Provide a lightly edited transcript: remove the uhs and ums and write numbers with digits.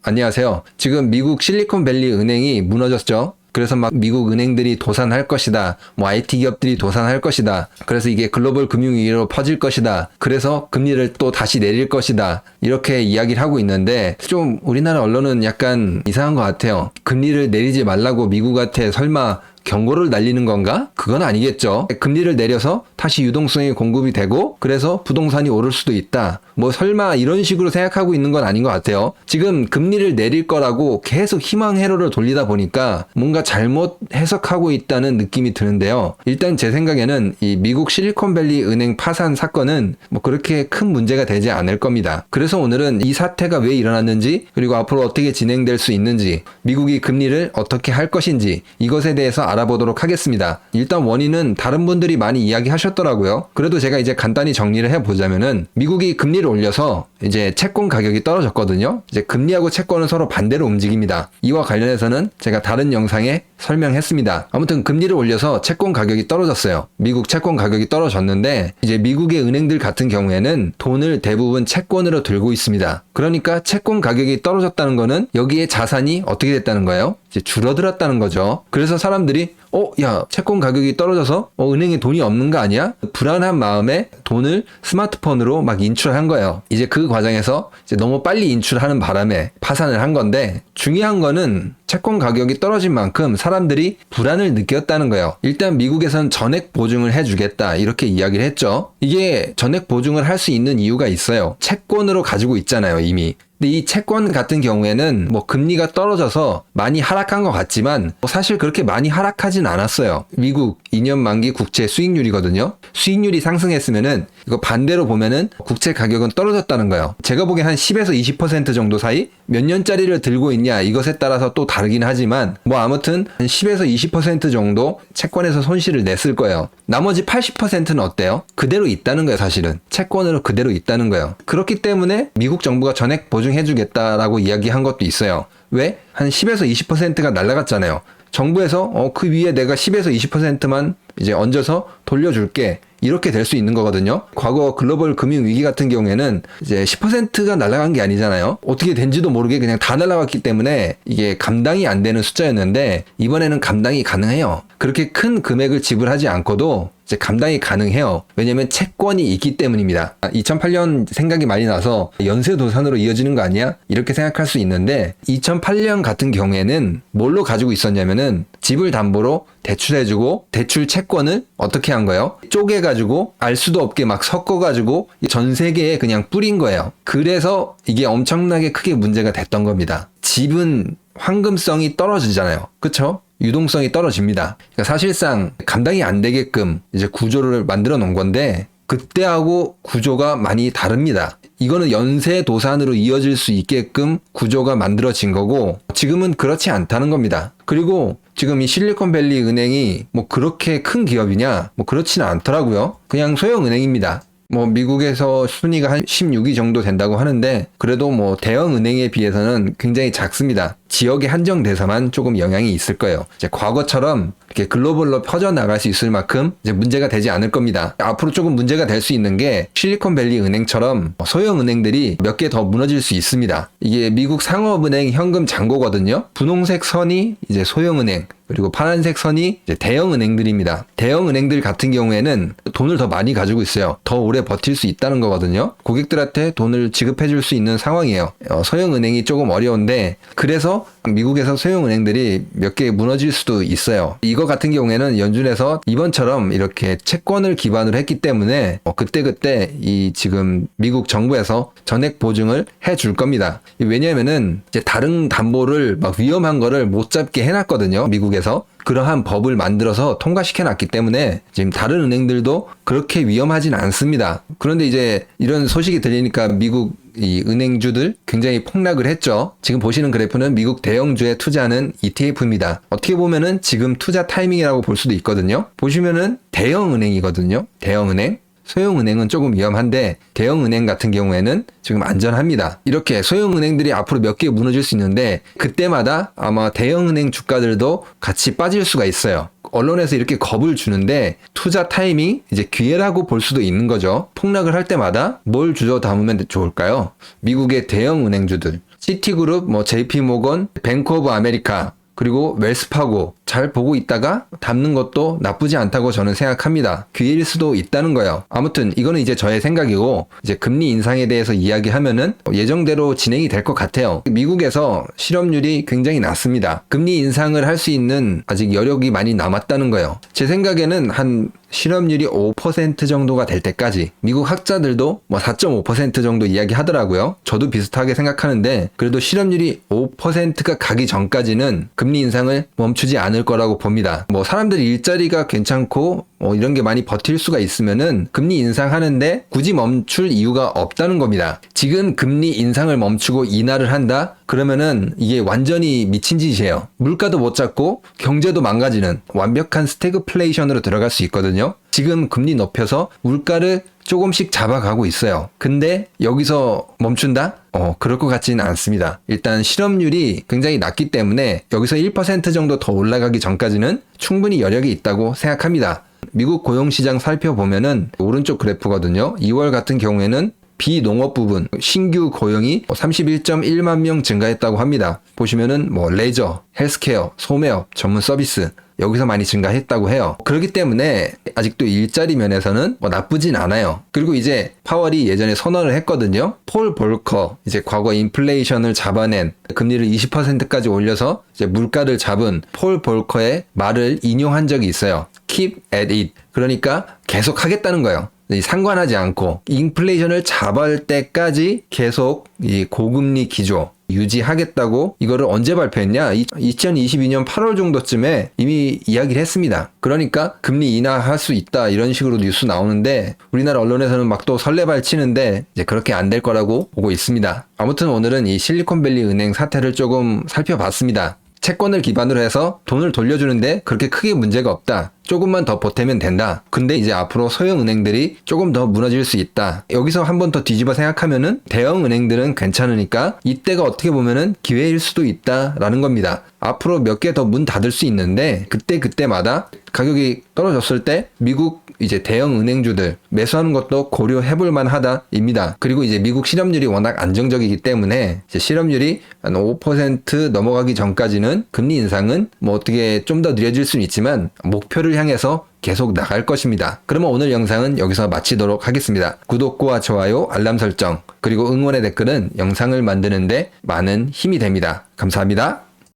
안녕하세요. 지금 미국 실리콘밸리 은행이 무너졌죠. 그래서 막 미국 은행들이 도산할 것이다. 뭐 IT 기업들이 도산할 것이다. 그래서 이게 글로벌 금융위기로 퍼질 것이다. 그래서 금리를 또 다시 내릴 것이다. 이렇게 이야기를 하고 있는데 좀 우리나라 언론은 약간 이상한 것 같아요. 금리를 내리지 말라고 미국한테 설마 경고를 날리는 건가? 그건 아니겠죠. 금리를 내려서 다시 유동성이 공급이 되고 그래서 부동산이 오를 수도 있다. 뭐 설마 이런 식으로 생각하고 있는 건 아닌 것 같아요. 지금 금리를 내릴 거라고 계속 희망 회로를 돌리다 보니까 뭔가 잘못 해석하고 있다는 느낌이 드는데요. 일단 제 생각에는 이 미국 실리콘밸리 은행 파산 사건은 뭐 그렇게 큰 문제가 되지 않을 겁니다. 그래서 오늘은 이 사태가 왜 일어났는지 그리고 앞으로 어떻게 진행될 수 있는지 미국이 금리를 어떻게 할 것인지 이것에 대해서 알아보도록 하겠습니다. 일단 원인은 다른 분들이 많이 이야기하셨더라고요. 그래도 제가 이제 간단히 정리를 해보자면은 미국이 금리를 올려서 이제 채권 가격이 떨어졌거든요. 이제 금리하고 채권은 서로 반대로 움직입니다. 이와 관련해서는 제가 다른 영상에 설명했습니다. 아무튼 금리를 올려서 채권 가격이 떨어졌어요. 미국 채권 가격이 떨어졌는데 이제 미국의 은행들 같은 경우에는 돈을 대부분 채권으로 들고 있습니다. 그러니까 채권 가격이 떨어졌다는 거는 여기에 자산이 어떻게 됐다는 거예요? 이제 줄어들었다는 거죠. 그래서 사람들이 야, 채권 가격이 떨어져서 은행에 돈이 없는 거 아니야? 불안한 마음에 돈을 스마트폰으로 막 인출한 거예요. 이제 그 과정에서 이제 너무 빨리 인출하는 바람에 파산을 한 건데 중요한 거는 채권 가격이 떨어진 만큼 사람들이 불안을 느꼈다는 거예요. 일단 미국에선 전액 보증을 해주겠다 이렇게 이야기를 했죠. 이게 전액 보증을 할 수 있는 이유가 있어요. 채권으로 가지고 있잖아요 이미. 근데 이 채권 같은 경우에는 뭐 금리가 떨어져서 많이 하락한 것 같지만 사실 그렇게 많이 하락하진 않았어요. 미국 2년 만기 국채 수익률이거든요. 수익률이 상승했으면은 이거 반대로 보면은 국채 가격은 떨어졌다는 거예요. 제가 보기엔 한 10에서 20% 정도 사이 몇 년짜리를 들고 있냐 이것에 따라서 또 다르긴 하지만 뭐 아무튼 한 10에서 20% 정도 채권에서 손실을 냈을 거예요. 나머지 80%는 어때요? 그대로 있다는 거예요 사실은. 채권으로 그대로 있다는 거예요. 그렇기 때문에 미국 정부가 전액 보증해주겠다라고 이야기한 것도 있어요. 왜? 한 10에서 20%가 날라갔잖아요. 정부에서 그 위에 내가 10에서 20%만 이제 얹어서 돌려줄게. 이렇게 될 수 있는 거거든요. 과거 글로벌 금융 위기 같은 경우에는 이제 10%가 날아간 게 아니잖아요. 어떻게 된지도 모르게 그냥 다 날아갔기 때문에 이게 감당이 안 되는 숫자였는데 이번에는 감당이 가능해요. 그렇게 큰 금액을 지불하지 않고도 이제 감당이 가능해요. 왜냐면 채권이 있기 때문입니다. 2008년 생각이 많이 나서 연쇄도산으로 이어지는 거 아니야? 이렇게 생각할 수 있는데 2008년 같은 경우에는 뭘로 가지고 있었냐면은 집을 담보로 대출해주고 대출 채권을 어떻게 한 거예요? 쪼개가지고 알 수도 없게 막 섞어가지고 전 세계에 그냥 뿌린 거예요. 그래서 이게 엄청나게 크게 문제가 됐던 겁니다. 집은 황금성이 떨어지잖아요. 그쵸? 유동성이 떨어집니다. 그러니까 사실상 감당이 안 되게끔 이제 구조를 만들어 놓은 건데 그때하고 구조가 많이 다릅니다. 이거는 연쇄 도산으로 이어질 수 있게끔 구조가 만들어진 거고 지금은 그렇지 않다는 겁니다. 그리고 지금 이 실리콘밸리 은행이 뭐 그렇게 큰 기업이냐? 뭐 그렇지는 않더라고요. 그냥 소형 은행입니다. 뭐 미국에서 순위가 한 16위 정도 된다고 하는데 그래도 뭐 대형 은행에 비해서는 굉장히 작습니다. 지역에 한정돼서만 조금 영향이 있을 거예요. 이제 과거처럼 이렇게 글로벌로 퍼져나갈 수 있을 만큼 이제 문제가 되지 않을 겁니다. 앞으로 조금 문제가 될 수 있는 게 실리콘밸리 은행처럼 소형 은행들이 몇 개 더 무너질 수 있습니다. 이게 미국 상업은행 현금 잔고거든요. 분홍색 선이 이제 소형 은행 그리고 파란색 선이 이제 대형 은행들입니다. 대형 은행들 같은 경우에는 돈을 더 많이 가지고 있어요. 더 오래 버틸 수 있다는 거거든요. 고객들한테 돈을 지급해 줄 수 있는 상황이에요. 소형 은행이 조금 어려운데 그래서 미국에서 소형 은행들이 몇 개 무너질 수도 있어요. 이거 같은 경우에는 연준에서 이번처럼 이렇게 채권을 기반으로 했기 때문에 그때그때 이 지금 미국 정부에서 전액 보증을 해줄 겁니다. 왜냐면은 이제 다른 담보를 막 위험한 거를 못 잡게 해놨거든요. 미국에서. 그러한 법을 만들어서 통과시켜놨기 때문에 지금 다른 은행들도 그렇게 위험하진 않습니다. 그런데 이제 이런 소식이 들리니까 미국 이 은행주들 굉장히 폭락을 했죠. 지금 보시는 그래프는 미국 대형주에 투자하는 ETF입니다. 어떻게 보면은 지금 투자 타이밍이라고 볼 수도 있거든요. 보시면은 대형 은행이거든요. 대형 은행. 소형 은행은 조금 위험한데 대형 은행 같은 경우에는 지금 안전합니다. 이렇게 소형 은행들이 앞으로 몇 개 무너질 수 있는데 그때마다 아마 대형 은행 주가들도 같이 빠질 수가 있어요. 언론에서 이렇게 겁을 주는데 투자 타이밍 이제 기회라고 볼 수도 있는 거죠. 폭락을 할 때마다 뭘 주워 담으면 좋을까요? 미국의 대형 은행주들 시티그룹, JP모건, 뱅크 오브 아메리카, 그리고 웰스파고 잘 보고 있다가 담는 것도 나쁘지 않다고 저는 생각합니다. 기회일 수도 있다는 거예요. 아무튼 이거는 이제 저의 생각이고, 이제 금리 인상에 대해서 이야기하면은 예정대로 진행이 될 것 같아요. 미국에서 실업률이 굉장히 낮습니다. 금리 인상을 할 수 있는 아직 여력이 많이 남았다는 거예요. 제 생각에는 한 실업률이 5% 정도가 될 때까지, 미국 학자들도 4.5% 정도 이야기하더라고요. 저도 비슷하게 생각하는데, 그래도 실업률이 5%가 가기 전까지는 금리 인상을 멈추지 않을 거라고 봅니다. 사람들이 일자리가 괜찮고 이런 게 많이 버틸 수가 있으면은 금리 인상하는데 굳이 멈출 이유가 없다는 겁니다. 지금 금리 인상을 멈추고 인하를 한다? 그러면은 이게 완전히 미친 짓이에요. 물가도 못 잡고 경제도 망가지는 완벽한 스태그플레이션으로 들어갈 수 있거든요. 지금 금리 높여서 물가를 조금씩 잡아가고 있어요. 근데 여기서 멈춘다? 그럴 것 같지는 않습니다. 일단 실업률이 굉장히 낮기 때문에 여기서 1% 정도 더 올라가기 전까지는 충분히 여력이 있다고 생각합니다. 미국 고용시장 살펴보면은 오른쪽 그래프거든요. 2월 같은 경우에는 비농업 부분 신규 고용이 31.1만 명 증가했다고 합니다. 보시면은 레저, 헬스케어, 소매업, 전문 서비스 여기서 많이 증가했다고 해요. 그렇기 때문에 아직도 일자리 면에서는 나쁘진 않아요. 그리고 이제 파월이 예전에 선언을 했거든요. 폴 볼커, 이제 과거 인플레이션을 잡아낸 금리를 20%까지 올려서 이제 물가를 잡은 폴 볼커의 말을 인용한 적이 있어요. Keep at it. 그러니까 계속 하겠다는 거예요. 상관하지 않고 인플레이션을 잡을 때까지 계속 이 고금리 기조 유지하겠다고. 이거를 언제 발표했냐? 2022년 8월 정도쯤에 이미 이야기를 했습니다. 그러니까 금리 인하할 수 있다 이런 식으로 뉴스 나오는데, 우리나라 언론에서는 막 또 설레발 치는데 이제 그렇게 안 될 거라고 보고 있습니다. 아무튼 오늘은 이 실리콘밸리 은행 사태를 조금 살펴봤습니다. 채권을 기반으로 해서 돈을 돌려주는데 그렇게 크게 문제가 없다. 조금만 더 보태면 된다. 근데 이제 앞으로 소형 은행들이 조금 더 무너질 수 있다. 여기서 한 번 더 뒤집어 생각하면은 대형 은행들은 괜찮으니까 이때가 어떻게 보면은 기회일 수도 있다라는 겁니다. 앞으로 몇 개 더 문 닫을 수 있는데 그때마다 가격이 떨어졌을 때 미국 이제 대형 은행주들 매수하는 것도 고려해 볼 만하다입니다. 그리고 이제 미국 실업률이 워낙 안정적이기 때문에 이제 실업률이 한 5% 넘어가기 전까지는 금리 인상은 어떻게 좀 더 느려질 수는 있지만 목표를 향해서 계속 나갈 것입니다. 그러면 오늘 영상은 여기서 마치도록 하겠습니다. 구독과 좋아요, 알람 설정, 그리고 응원의 댓글은 영상을 만드는데 많은 힘이 됩니다. 감사합니다.